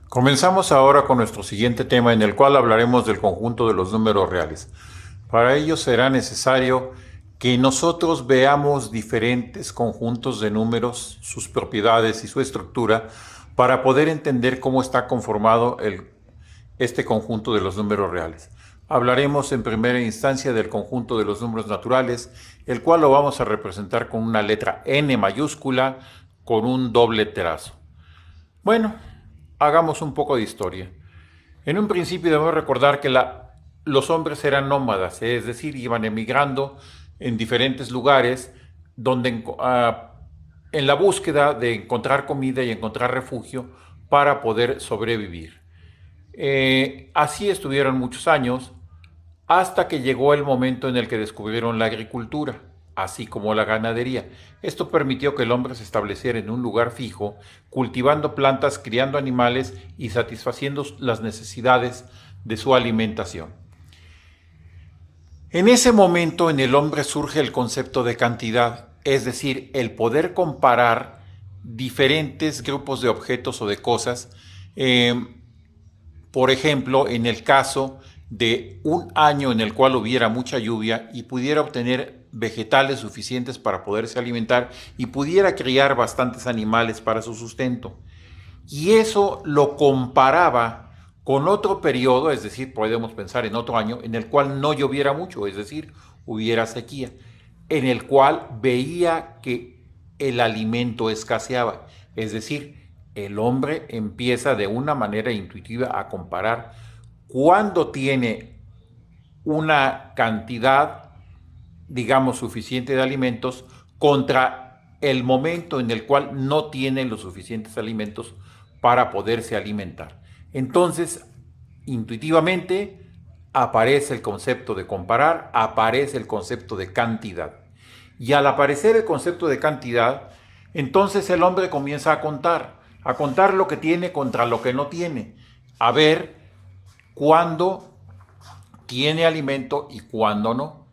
Comenzamos ahora con nuestro siguiente tema en el cual hablaremos del conjunto de los números reales. Para ello será necesario que nosotros veamos diferentes conjuntos de números, sus propiedades y su estructura para poder entender cómo está conformado este conjunto de los números reales. Hablaremos en primera instancia del conjunto de los números naturales, el cual lo vamos a representar con una letra N mayúscula con un doble trazo. Bueno, hagamos un poco de historia. En un principio debemos recordar que los hombres eran nómadas, es decir, iban emigrando en diferentes lugares donde, en la búsqueda de encontrar comida y encontrar refugio para poder sobrevivir. Así estuvieron muchos años hasta que llegó el momento en el que descubrieron la agricultura, así como la ganadería. Esto permitió que el hombre se estableciera en un lugar fijo, cultivando plantas, criando animales y satisfaciendo las necesidades de su alimentación. En ese momento en el hombre surge el concepto de cantidad, es decir, el poder comparar diferentes grupos de objetos o de cosas. Por ejemplo, en el caso de un año en el cual hubiera mucha lluvia y pudiera obtener vegetales suficientes para poderse alimentar y pudiera criar bastantes animales para su sustento. Y eso lo comparaba con otro periodo, es decir, podemos pensar en otro año en el cual no lloviera mucho, es decir, hubiera sequía, en el cual veía que el alimento escaseaba, es decir, el hombre empieza de una manera intuitiva a comparar cuando tiene una cantidad, digamos, suficiente de alimentos contra el momento en el cual no tiene los suficientes alimentos para poderse alimentar. Entonces, intuitivamente aparece el concepto de comparar, aparece el concepto de cantidad. Y al aparecer el concepto de cantidad, entonces el hombre comienza a contar lo que tiene contra lo que no tiene, a ver cuándo tiene alimento y cuándo no.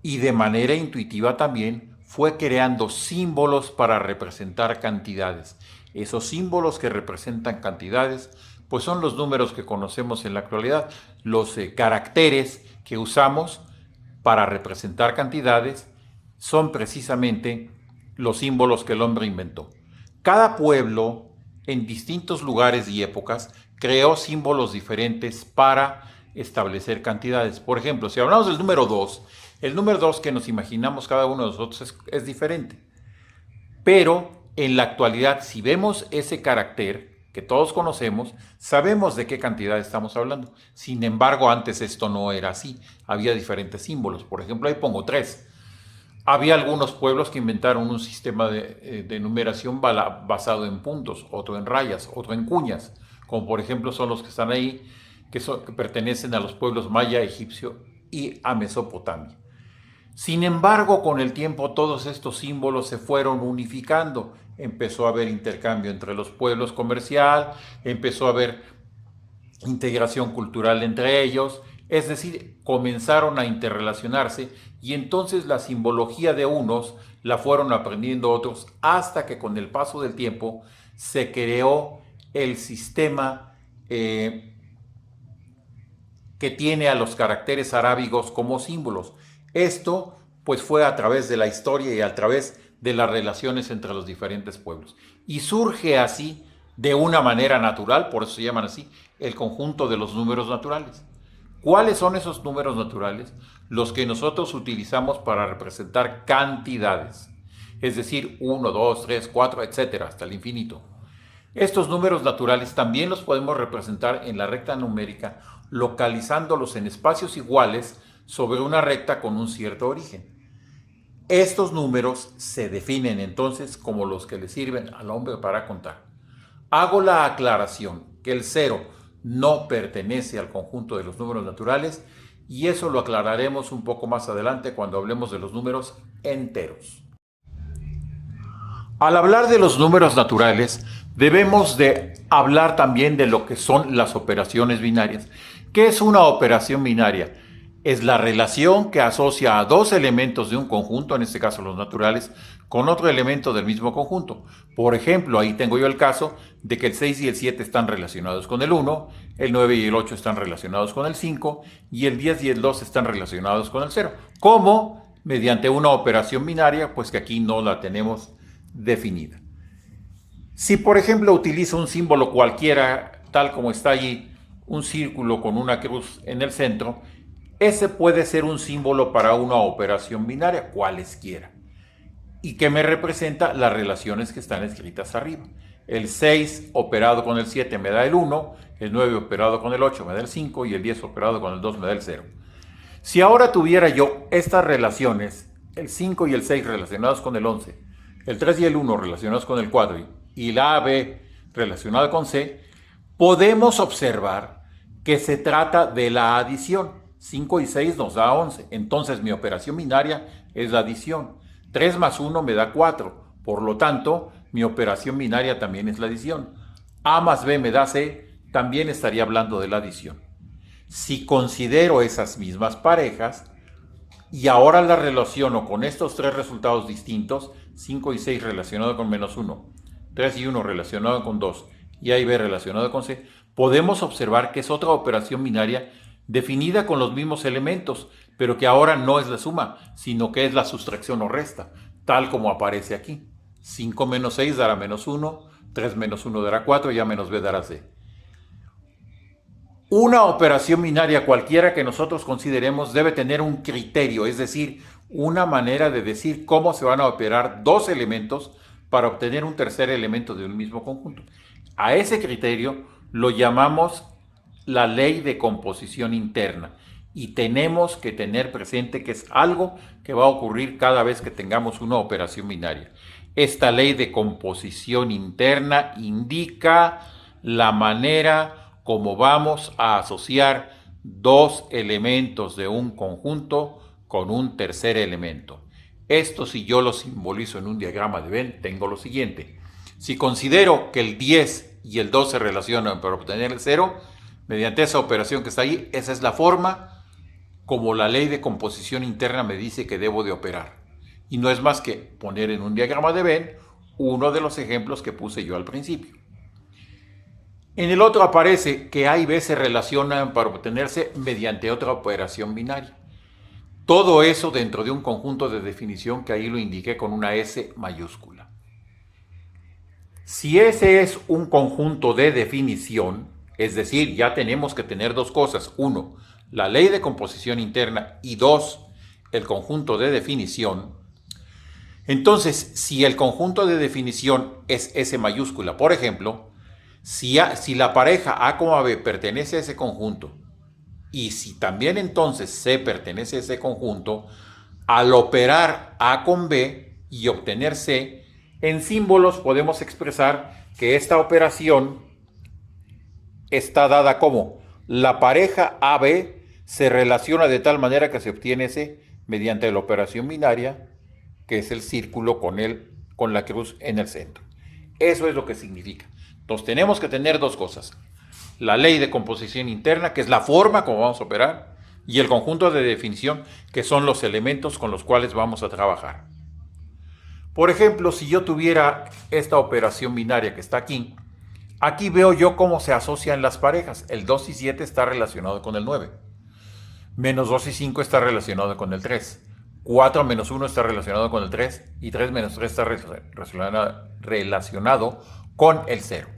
Y de manera intuitiva también fue creando símbolos para representar cantidades. Esos símbolos que representan cantidades, pues son los números que conocemos en la actualidad, los caracteres que usamos para representar cantidades son precisamente los símbolos que el hombre inventó. Cada pueblo, en distintos lugares y épocas, creó símbolos diferentes para establecer cantidades. Por ejemplo, si hablamos del número 2, el número 2 que nos imaginamos cada uno de nosotros es diferente. Pero en la actualidad, si vemos ese carácter que todos conocemos, sabemos de qué cantidad estamos hablando. Sin embargo, antes esto no era así. Había diferentes símbolos. Por ejemplo, ahí pongo 3. Había algunos pueblos que inventaron un sistema de numeración basado en puntos, otro en rayas, otro en cuñas, como por ejemplo son los que están ahí, que pertenecen a los pueblos maya, egipcio y a Mesopotamia. Sin embargo, con el tiempo todos estos símbolos se fueron unificando. Empezó a haber intercambio entre los pueblos comercial, empezó a haber integración cultural entre ellos, es decir, comenzaron a interrelacionarse y entonces la simbología de unos la fueron aprendiendo otros hasta que con el paso del tiempo se creó el sistema que tiene a los caracteres arábigos como símbolos. Esto pues fue a través de la historia y a través de las relaciones entre los diferentes pueblos. Y surge así, de una manera natural, por eso se llaman así, el conjunto de los números naturales. ¿Cuáles son esos números naturales? Los que nosotros utilizamos para representar cantidades. Es decir, 1, 2, 3, 4, etcétera, hasta el infinito. Estos números naturales también los podemos representar en la recta numérica, localizándolos en espacios iguales sobre una recta con un cierto origen. Estos números se definen entonces como los que le sirven al hombre para contar. Hago la aclaración que el 0 no pertenece al conjunto de los números naturales y eso lo aclararemos un poco más adelante cuando hablemos de los números enteros. Al hablar de los números naturales, debemos de hablar también de lo que son las operaciones binarias. ¿Qué es una operación binaria? Es la relación que asocia a dos elementos de un conjunto, en este caso los naturales, con otro elemento del mismo conjunto. Por ejemplo, ahí tengo yo el caso de que el 6 y el 7 están relacionados con el 1, el 9 y el 8 están relacionados con el 5, y el 10 y el 2 están relacionados con el 0. ¿Cómo? Mediante una operación binaria, pues que aquí no la tenemos definida. Si, por ejemplo, utilizo un símbolo cualquiera, tal como está allí, un círculo con una cruz en el centro, ese puede ser un símbolo para una operación binaria, cualesquiera, y que me representa las relaciones que están escritas arriba. El 6 operado con el 7 me da el 1, el 9 operado con el 8 me da el 5 y el 10 operado con el 2 me da el 0. Si ahora tuviera yo estas relaciones, el 5 y el 6 relacionados con el 11, el 3 y el 1 relacionados con el 4 y la AB relacionada con C, podemos observar que se trata de la adición. 5 y 6 nos da 11, entonces mi operación binaria es la adición. 3 más 1 me da 4, por lo tanto, mi operación binaria también es la adición. A más B me da C, también estaría hablando de la adición. Si considero esas mismas parejas y ahora las relaciono con estos tres resultados distintos, 5 y 6 relacionado con menos 1, 3 y 1 relacionado con 2 y A y B relacionado con C, podemos observar que es otra operación binaria definida con los mismos elementos, pero que ahora no es la suma, sino que es la sustracción o resta, tal como aparece aquí. 5 menos 6 dará menos 1, 3 menos 1 dará 4 y A menos B dará C. Una operación binaria cualquiera que nosotros consideremos debe tener un criterio, es decir, una manera de decir cómo se van a operar dos elementos para obtener un tercer elemento de un mismo conjunto. A ese criterio lo llamamos la ley de composición interna y tenemos que tener presente que es algo que va a ocurrir cada vez que tengamos una operación binaria. Esta ley de composición interna indica la manera como vamos a asociar dos elementos de un conjunto con un tercer elemento. Esto, si yo lo simbolizo en un diagrama de Venn, tengo lo siguiente. Si considero que el 10 y el 2 se relacionan para obtener el 0, mediante esa operación que está ahí, esa es la forma como la ley de composición interna me dice que debo de operar. Y no es más que poner en un diagrama de Venn uno de los ejemplos que puse yo al principio. En el otro aparece que A y B se relacionan para obtenerse mediante otra operación binaria. Todo eso dentro de un conjunto de definición que ahí lo indiqué con una S mayúscula. Si ese es un conjunto de definición, es decir, ya tenemos que tener dos cosas. Uno, la ley de composición interna y dos, el conjunto de definición. Entonces, si el conjunto de definición es S mayúscula, por ejemplo, si la pareja A, B pertenece a ese conjunto y si también entonces C pertenece a ese conjunto, al operar A con B y obtener C, en símbolos podemos expresar que esta operación está dada como la pareja AB se relaciona de tal manera que se obtiene C mediante la operación binaria, que es el círculo con la cruz en el centro. Eso es lo que significa. Entonces tenemos que tener dos cosas. La ley de composición interna, que es la forma como vamos a operar, y el conjunto de definición, que son los elementos con los cuales vamos a trabajar. Por ejemplo, si yo tuviera esta operación binaria que está aquí, aquí veo yo cómo se asocian las parejas. El 2 y 7 está relacionado con el 9. Menos 2 y 5 está relacionado con el 3. 4 menos 1 está relacionado con el 3. Y 3 menos 3 está relacionado con el 0.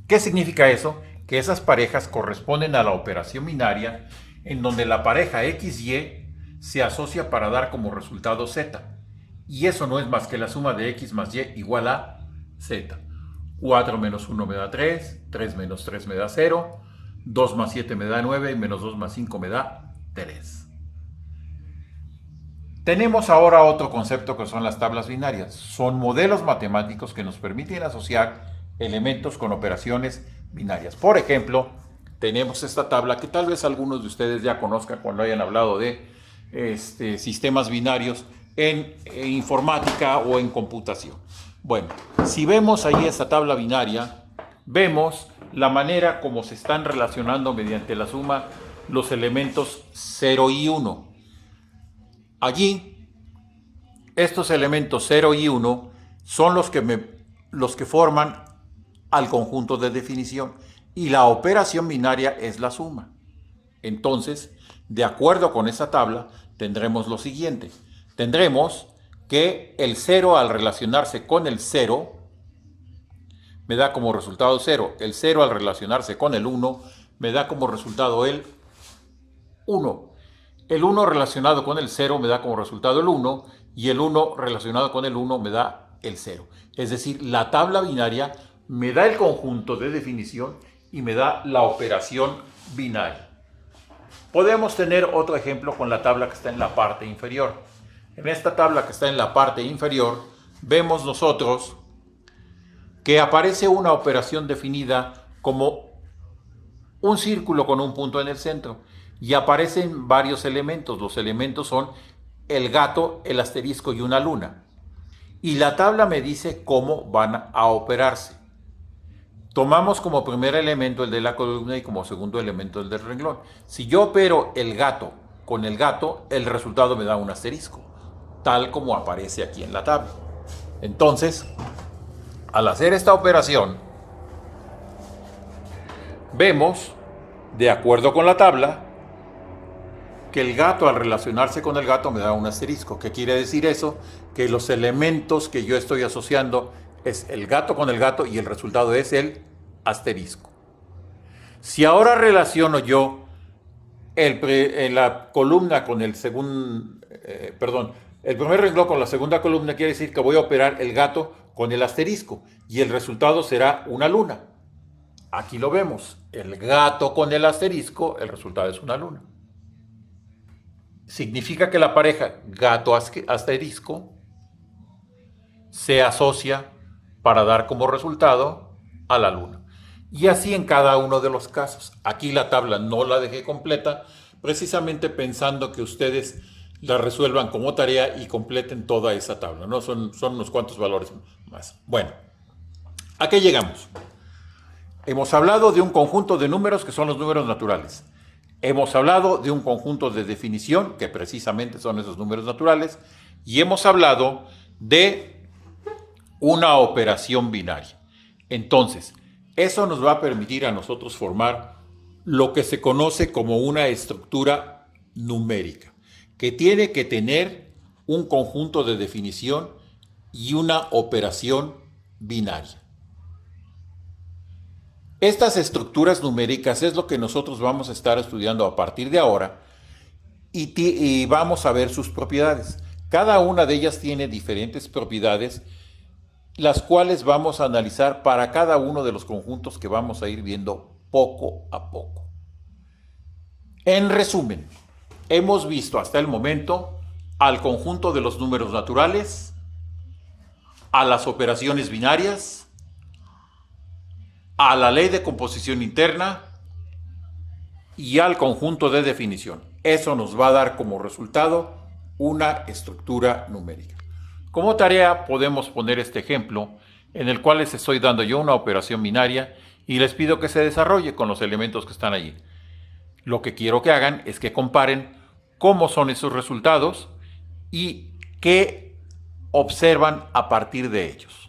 ¿Qué significa eso? Que esas parejas corresponden a la operación binaria en donde la pareja XY se asocia para dar como resultado Z. Y eso no es más que la suma de X más Y igual a Z. 4 menos 1 me da 3, 3 menos 3 me da 0, 2 más 7 me da 9 y menos 2 más 5 me da 3. Tenemos ahora otro concepto que son las tablas binarias. Son modelos matemáticos que nos permiten asociar elementos con operaciones binarias. Por ejemplo, tenemos esta tabla que tal vez algunos de ustedes ya conozcan cuando hayan hablado de sistemas binarios en informática o en computación. Bueno, si vemos ahí esta tabla binaria, vemos la manera como se están relacionando mediante la suma los elementos 0 y 1. Allí, estos elementos 0 y 1 son los que forman al conjunto de definición y la operación binaria es la suma. Entonces, de acuerdo con esa tabla, tendremos lo siguiente. Tendremos que el 0 al relacionarse con el 0 me da como resultado 0. El 0 al relacionarse con el 1 me da como resultado el 1. El 1 relacionado con el 0 me da como resultado el 1 y el 1 relacionado con el 1 me da el 0. Es decir, la tabla binaria me da el conjunto de definición y me da la operación binaria. Podemos tener otro ejemplo con la tabla que está en la parte inferior. En esta tabla que está en la parte inferior vemos nosotros que aparece una operación definida como un círculo con un punto en el centro y aparecen varios elementos. Los elementos son el gato, el asterisco y una luna. Y la tabla me dice cómo van a operarse. Tomamos como primer elemento el de la columna y como segundo elemento el del renglón. Si yo opero el gato con el gato, el resultado me da un asterisco, tal como aparece aquí en la tabla. Entonces, al hacer esta operación, vemos, de acuerdo con la tabla, que el gato al relacionarse con el gato me da un asterisco. ¿Qué quiere decir eso? Que los elementos que yo estoy asociando es el gato con el gato y el resultado es el asterisco. Si ahora relaciono yo la columna con el segundo, el primer renglón con la segunda columna, quiere decir que voy a operar el gato con el asterisco y el resultado será una luna. Aquí lo vemos, el gato con el asterisco, el resultado es una luna. Significa que la pareja gato-asterisco se asocia para dar como resultado a la luna. Y así en cada uno de los casos. Aquí la tabla no la dejé completa, precisamente pensando que ustedes la resuelvan como tarea y completen toda esa tabla, ¿no? Son unos cuantos valores más. Bueno, ¿a qué llegamos? Hemos hablado de un conjunto de números que son los números naturales. Hemos hablado de un conjunto de definición, que precisamente son esos números naturales. Y hemos hablado de una operación binaria. Entonces, eso nos va a permitir a nosotros formar lo que se conoce como una estructura numérica, que tiene que tener un conjunto de definición y una operación binaria. Estas estructuras numéricas es lo que nosotros vamos a estar estudiando a partir de ahora y vamos a ver sus propiedades. Cada una de ellas tiene diferentes propiedades, las cuales vamos a analizar para cada uno de los conjuntos que vamos a ir viendo poco a poco. En resumen, hemos visto hasta el momento al conjunto de los números naturales, a las operaciones binarias, a la ley de composición interna y al conjunto de definición. Eso nos va a dar como resultado una estructura numérica. Como tarea podemos poner este ejemplo en el cual les estoy dando yo una operación binaria y les pido que se desarrolle con los elementos que están allí. Lo que quiero que hagan es que comparen cómo son esos resultados y qué observan a partir de ellos.